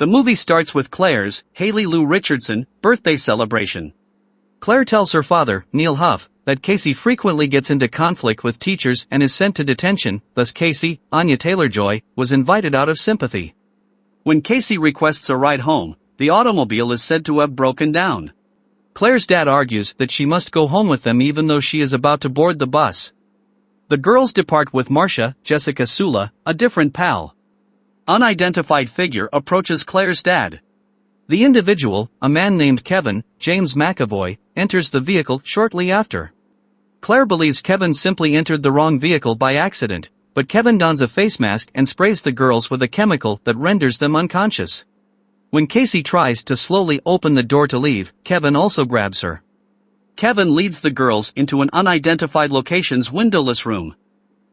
The movie starts with Claire's, Haley Lou Richardson, birthday celebration. Claire tells her father, Neil Huff, that Casey frequently gets into conflict with teachers and is sent to detention, thus Casey, Anya Taylor-Joy, was invited out of sympathy. When Casey requests a ride home, the automobile is said to have broken down. Claire's dad argues that she must go home with them even though she is about to board the bus. The girls depart with Marcia, Jessica Sula, a different pal. Unidentified figure approaches Claire's dad. The individual, a man named Kevin, James McAvoy, enters the vehicle shortly after. Claire believes Kevin simply entered the wrong vehicle by accident, but Kevin dons a face mask and sprays the girls with a chemical that renders them unconscious. When Casey tries to slowly open the door to leave, Kevin also grabs her. Kevin leads the girls into an unidentified location's windowless room.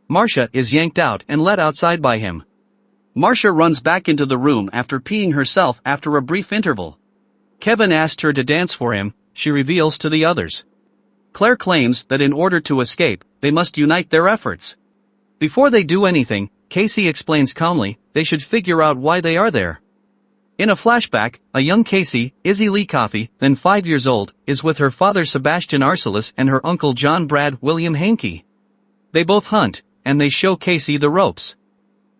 Marcia is yanked out and led outside by him. Marcia runs back into the room after peeing herself after a brief interval. Kevin asked her to dance for him, she reveals to the others. Claire claims that in order to escape, they must unite their efforts. Before they do anything, Casey explains calmly, they should figure out why they are there. In a flashback, a young Casey, Izzy Lee Coffey, then 5 years old, is with her father Sebastian Arcelis and her uncle John Brad William Hankey. They both hunt, and they show Casey the ropes.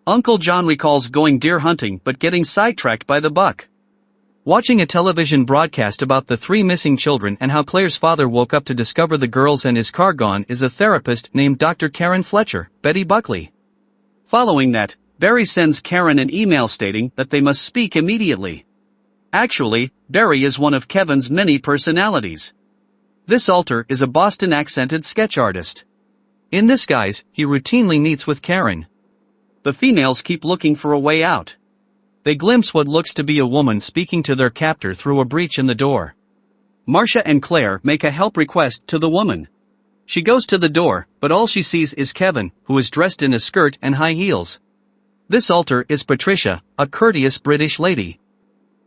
Uncle John recalls going deer hunting but getting sidetracked by the buck. Watching a television broadcast about the 3 missing children and how Claire's father woke up to discover the girls and his car gone is a therapist named Dr. Karen Fletcher, Betty Buckley. Following that, Barry sends Karen an email stating that they must speak immediately. Actually, Barry is one of Kevin's many personalities. This alter is a Boston-accented sketch artist. In this guise, he routinely meets with Karen. The females keep looking for a way out. They glimpse what looks to be a woman speaking to their captor through a breach in the door. Marcia and Claire make a help request to the woman. She goes to the door, but all she sees is Kevin, who is dressed in a skirt and high heels. This alter is Patricia, a courteous British lady.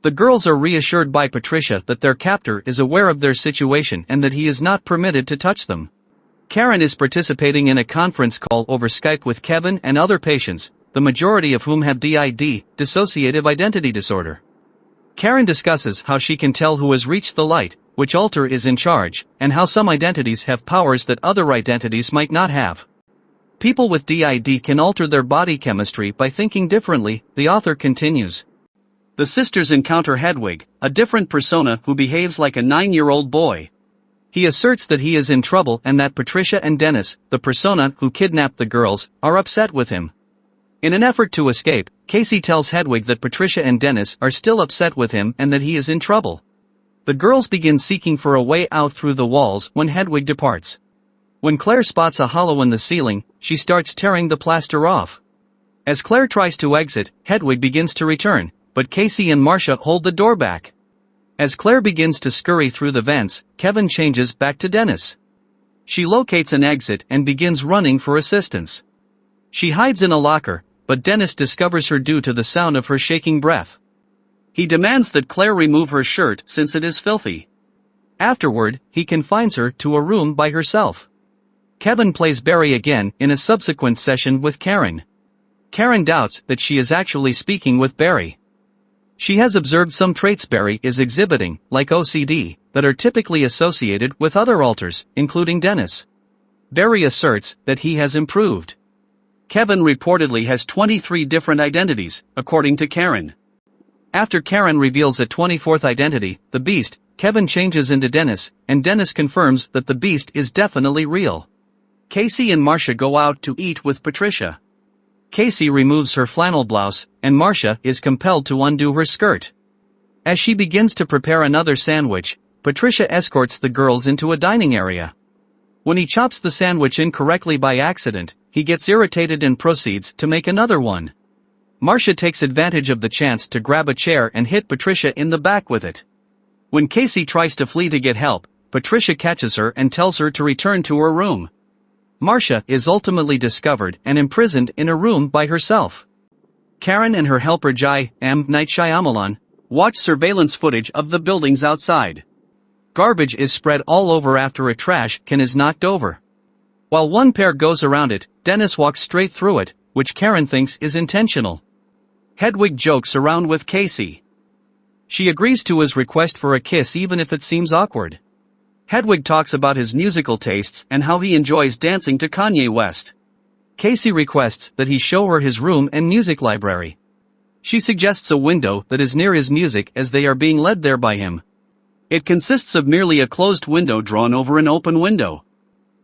The girls are reassured by Patricia that their captor is aware of their situation and that he is not permitted to touch them. Karen is participating in a conference call over Skype with Kevin and other patients, the majority of whom have DID, dissociative identity disorder. Karen discusses how she can tell who has reached the light, which alter is in charge, and how some identities have powers that other identities might not have. People with DID can alter their body chemistry by thinking differently, the author continues. The sisters encounter Hedwig, a different persona who behaves like a 9-year-old boy. He asserts that he is in trouble and that Patricia and Dennis, the persona who kidnapped the girls, are upset with him. In an effort to escape, Casey tells Hedwig that Patricia and Dennis are still upset with him and that he is in trouble. The girls begin seeking for a way out through the walls when Hedwig departs. When Claire spots a hollow in the ceiling, she starts tearing the plaster off. As Claire tries to exit, Hedwig begins to return, but Casey and Marcia hold the door back. As Claire begins to scurry through the vents, Kevin changes back to Dennis. She locates an exit and begins running for assistance. She hides in a locker, but Dennis discovers her due to the sound of her shaking breath. He demands that Claire remove her shirt since it is filthy. Afterward, he confines her to a room by herself. Kevin plays Barry again in a subsequent session with Karen. Karen doubts that she is actually speaking with Barry. She has observed some traits Barry is exhibiting, like OCD, that are typically associated with other alters, including Dennis. Barry asserts that he has improved. Kevin reportedly has 23 different identities, according to Karen. After Karen reveals a 24th identity, the Beast, Kevin changes into Dennis, and Dennis confirms that the Beast is definitely real. Casey and Marcia go out to eat with Patricia. Casey removes her flannel blouse, and Marcia is compelled to undo her skirt. As she begins to prepare another sandwich, Patricia escorts the girls into a dining area. When he chops the sandwich incorrectly by accident, he gets irritated and proceeds to make another one. Marcia takes advantage of the chance to grab a chair and hit Patricia in the back with it. When Casey tries to flee to get help, Patricia catches her and tells her to return to her room. Marcia is ultimately discovered and imprisoned in a room by herself. Karen and her helper Jai M. Night Shyamalan watch surveillance footage of the buildings outside. Garbage is spread all over after a trash can is knocked over. While one pair goes around it, Dennis walks straight through it, which Karen thinks is intentional. Hedwig jokes around with Casey. She agrees to his request for a kiss even if it seems awkward. Hedwig talks about his musical tastes and how he enjoys dancing to Kanye West. Casey requests that he show her his room and music library. She suggests a window that is near his music as they are being led there by him. It consists of merely a closed window drawn over an open window.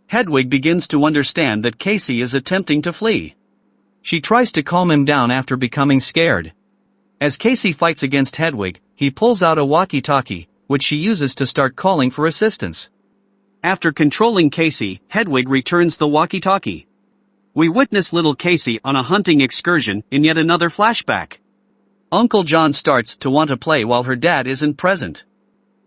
Hedwig begins to understand that Casey is attempting to flee. She tries to calm him down after becoming scared. As Casey fights against Hedwig, he pulls out a walkie-talkie, which she uses to start calling for assistance. After controlling Casey, Hedwig returns the walkie-talkie. We witness little Casey on a hunting excursion in yet another flashback. Uncle John starts to want to play while her dad isn't present.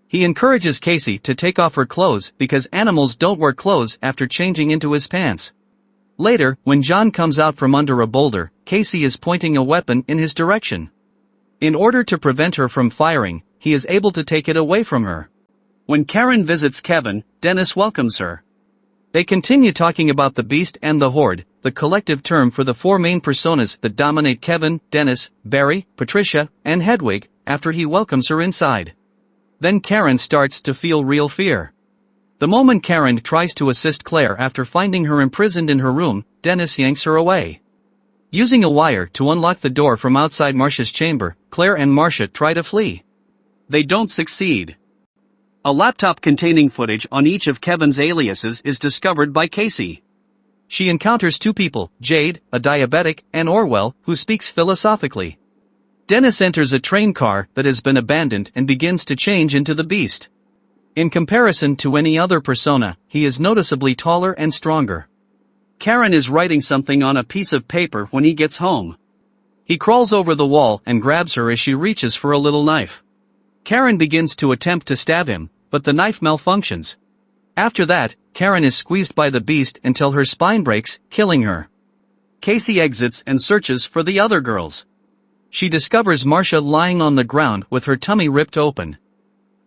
He encourages Casey to take off her clothes because animals don't wear clothes after changing into his pants. Later, when John comes out from under a boulder, Casey is pointing a weapon in his direction. In order to prevent her from firing, he is able to take it away from her. When Karen visits Kevin, Dennis welcomes her. They continue talking about the Beast and the Horde, the collective term for the four main personas that dominate Kevin, Dennis, Barry, Patricia, and Hedwig, after he welcomes her inside. Then Karen starts to feel real fear. The moment Karen tries to assist Claire after finding her imprisoned in her room, Dennis yanks her away. Using a wire to unlock the door from outside Marcia's chamber, Claire and Marcia try to flee. They don't succeed. A laptop containing footage on each of Kevin's aliases is discovered by Casey. She encounters two people, Jade, a diabetic, and Orwell, who speaks philosophically. Dennis enters a train car that has been abandoned and begins to change into the Beast. In comparison to any other persona, he is noticeably taller and stronger. Karen is writing something on a piece of paper when he gets home. He crawls over the wall and grabs her as she reaches for a little knife. Karen begins to attempt to stab him, but the knife malfunctions. After that, Karen is squeezed by the Beast until her spine breaks, killing her. Casey exits and searches for the other girls. She discovers Marcia lying on the ground with her tummy ripped open.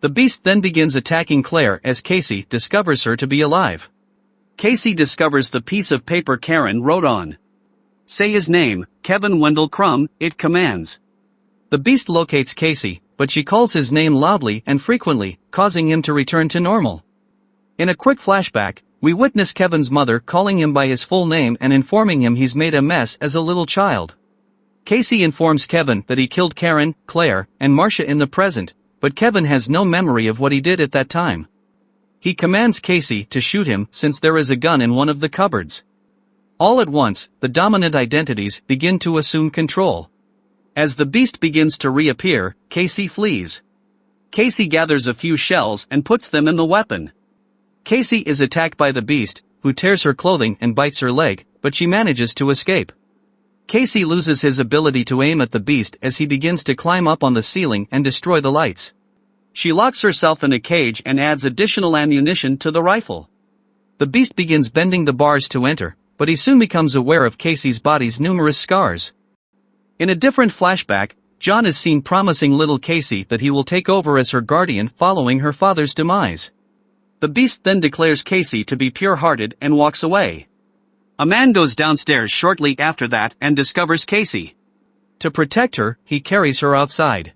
The Beast then begins attacking Claire as Casey discovers her to be alive. Casey discovers the piece of paper Karen wrote on. Say his name, Kevin Wendell Crumb, it commands. The Beast locates Casey, but she calls his name loudly and frequently, causing him to return to normal. In a quick flashback, we witness Kevin's mother calling him by his full name and informing him he's made a mess as a little child. Casey informs Kevin that he killed Karen, Claire, and Marcia in the present, but Kevin has no memory of what he did at that time. He commands Casey to shoot him since there is a gun in one of the cupboards. All at once, the dominant identities begin to assume control. As the Beast begins to reappear, Casey flees. Casey gathers a few shells and puts them in the weapon. Casey is attacked by the Beast, who tears her clothing and bites her leg, but she manages to escape. Casey loses his ability to aim at the Beast as he begins to climb up on the ceiling and destroy the lights. She locks herself in a cage and adds additional ammunition to the rifle. The Beast begins bending the bars to enter, but he soon becomes aware of Casey's body's numerous scars. In a different flashback, John is seen promising little Casey that he will take over as her guardian following her father's demise. The Beast then declares Casey to be pure-hearted and walks away. A man goes downstairs shortly after that and discovers Casey. To protect her, he carries her outside.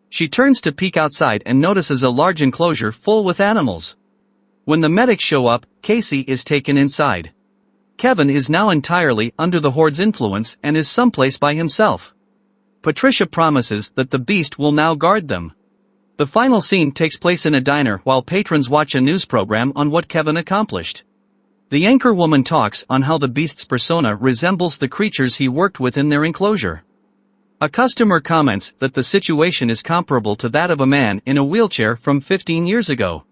She turns to peek outside and notices a large enclosure full with animals. When the medics show up, Casey is taken inside. Kevin is now entirely under the Horde's influence and is someplace by himself. Patricia promises that the Beast will now guard them. The final scene takes place in a diner while patrons watch a news program on what Kevin accomplished. The anchor woman talks on how the Beast's persona resembles the creatures he worked with in their enclosure. A customer comments that the situation is comparable to that of a man in a wheelchair from 15 years ago.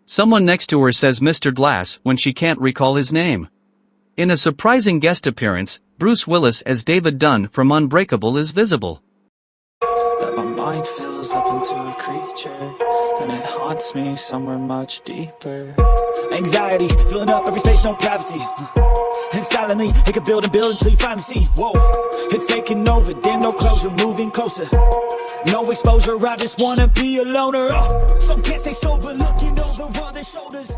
Someone next to her says Mr. Glass when she can't recall his name. In a surprising guest appearance, Bruce Willis as David Dunn from Unbreakable is visible. That my mind fills up into a creature, and it haunts me somewhere much deeper. Anxiety, filling up every space, no privacy. And silently, it can build and build until you finally see. Whoa, it's taking over, damn no closure, moving closer. No exposure, I just wanna be a loner. Some can't stay sober, looking over all their shoulders.